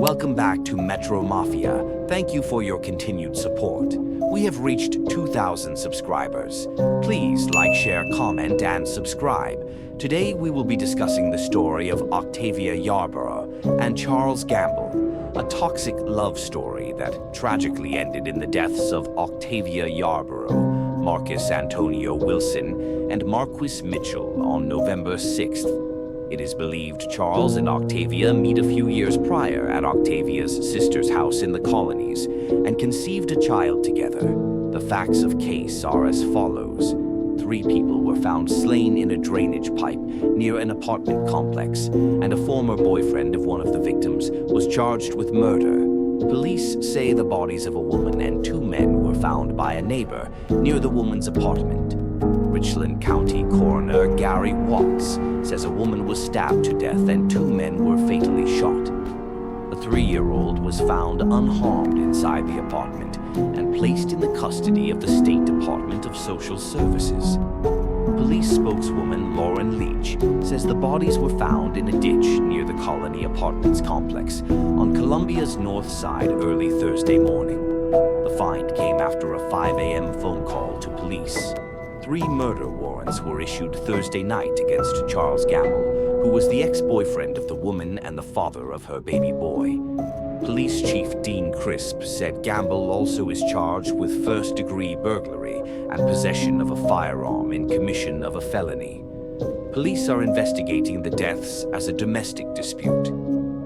Welcome back to Metro Mafia. Thank you for your continued support. We have reached 2,000 subscribers. Please like, share, comment, and subscribe. Today we will be discussing the story of Octavia Yarborough and Charles Gamble, a toxic love story that tragically ended in the deaths of Octavia Yarborough, Marcus Antonio Wilson, and Marquis Mitchell on November 6th. It is believed Charles and Octavia met a few years prior at Octavia's sister's house in the colonies and conceived a child together. The facts of case are as follows. 3 people were found slain in a drainage pipe near an apartment complex, and a former boyfriend of one of the victims was charged with murder. Police say the bodies of a woman and 2 men were found by a neighbor near the woman's apartment. Richland County Coroner Gary Watts says a woman was stabbed to death and 2 men were fatally shot. A 3-year-old was found unharmed inside the apartment and placed in the custody of the State Department of Social Services. Police spokeswoman Lauren Leach says the bodies were found in a ditch near the Colony Apartments complex on Columbia's north side early Thursday morning. The find came after a 5 a.m. phone call to police. 3 murder warrants were issued Thursday night against Charles Gamble, who was the ex-boyfriend of the woman and the father of her baby boy. Police Chief Dean Crisp said Gamble also is charged with first-degree burglary and possession of a firearm in commission of a felony. Police are investigating the deaths as a domestic dispute.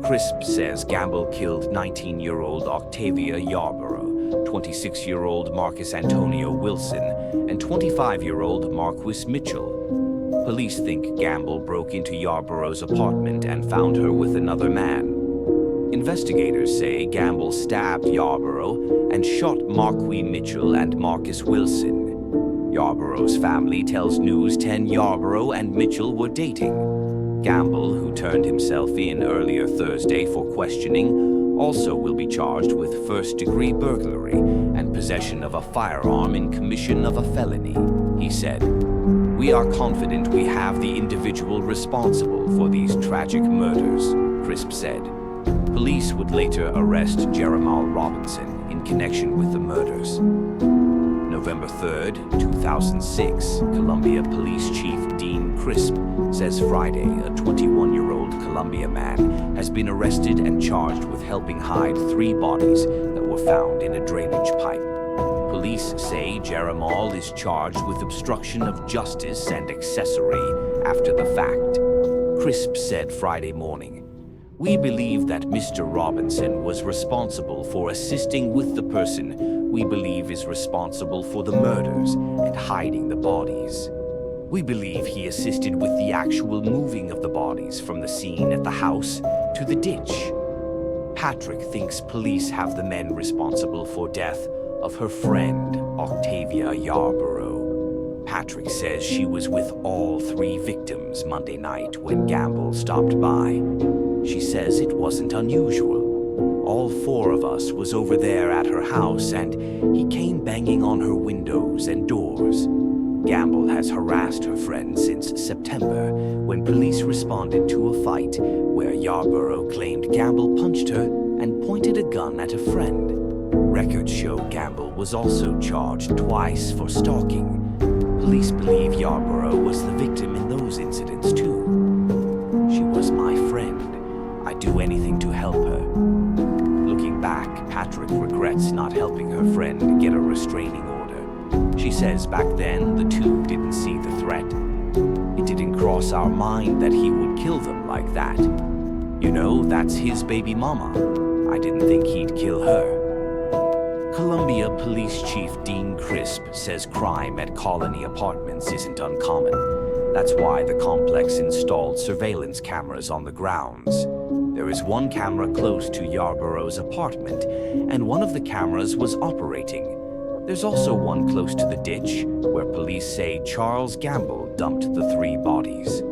Crisp says Gamble killed 19-year-old Octavia Yarborough, 26-year-old Marcus Antonio Wilson, and 25-year-old Marquis Mitchell. Police think Gamble broke into Yarborough's apartment and found her with another man. Investigators say Gamble stabbed Yarborough and shot Marquis Mitchell and Marcus Wilson. Yarborough's family tells News 10 Yarborough and Mitchell were dating. Gamble, who turned himself in earlier Thursday for questioning, also will be charged with first-degree burglary and possession of a firearm in commission of a felony. He said, "We are confident we have the individual responsible for these tragic murders," Crisp said. Police would later arrest Jeremiah Robinson in connection with the murders. November 3rd, 2006, Columbia Police Chief Dean Crisp says Friday a 21-year-old Columbia man has been arrested and charged with helping hide 3 bodies that were found in a drainage pipe. Police say Jeremiah is charged with obstruction of justice and accessory after the fact. Crisp said Friday morning, "We believe that Mr. Robinson was responsible for assisting with the person we believe is responsible for the murders and hiding the bodies. We believe he assisted with the actual moving of the bodies from the scene at the house to the ditch." Patrick thinks police have the men responsible for death of her friend, Octavia Yarborough. Patrick says she was with all 3 victims Monday night when Gamble stopped by. She says it wasn't unusual. All 4 of us was over there at her house and he came banging on her windows and doors. Gamble has harassed her friend since September when police responded to a fight where Yarborough claimed Gamble punched her and pointed a gun at a friend. Records show Gamble was also charged twice for stalking. Police believe Yarborough was the victim in those incidents too. "She was my friend. I'd do anything to help her." Looking back, Patrick regrets not helping her friend get a restraining order. She says back then the 2 didn't see the threat. "It didn't cross our mind that he would kill them like that. You know, that's his baby mama. I didn't think he'd kill her." Columbia Police Chief Dean Crisp says crime at Colony Apartments isn't uncommon. That's why the complex installed surveillance cameras on the grounds. There is 1 camera close to Yarborough's apartment, and one of the cameras was operating. There's also one close to the ditch, where police say Charles Gamble dumped the 3 bodies.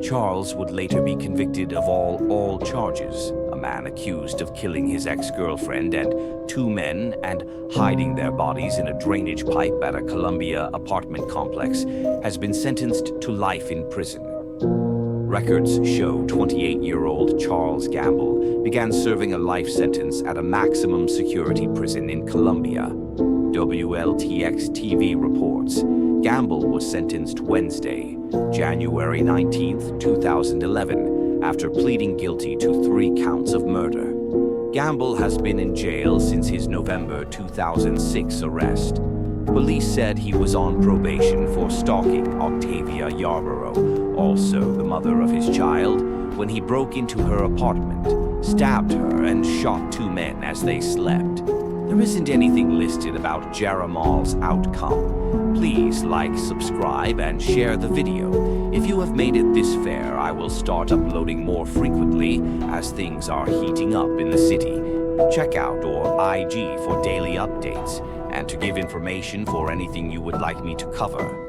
Charles would later be convicted of all charges. A man accused of killing his ex-girlfriend and 2 men and hiding their bodies in a drainage pipe at a Columbia apartment complex has been sentenced to life in prison. Records show 28-year-old Charles Gamble began serving a life sentence at a maximum security prison in Colombia. WLTX-TV reports Gamble was sentenced Wednesday, January 19, 2011, after pleading guilty to 3 counts of murder. Gamble has been in jail since his November 2006 arrest. Police said he was on probation for stalking Octavia Yarborough, also the mother of his child, when he broke into her apartment, stabbed her, and shot 2 men as they slept. There isn't anything listed about Jaramal's outcome. Please like, subscribe, and share the video. If you have made it this far, I will start uploading more frequently as things are heating up in the city. Check out our IG for daily updates and to give information for anything you would like me to cover.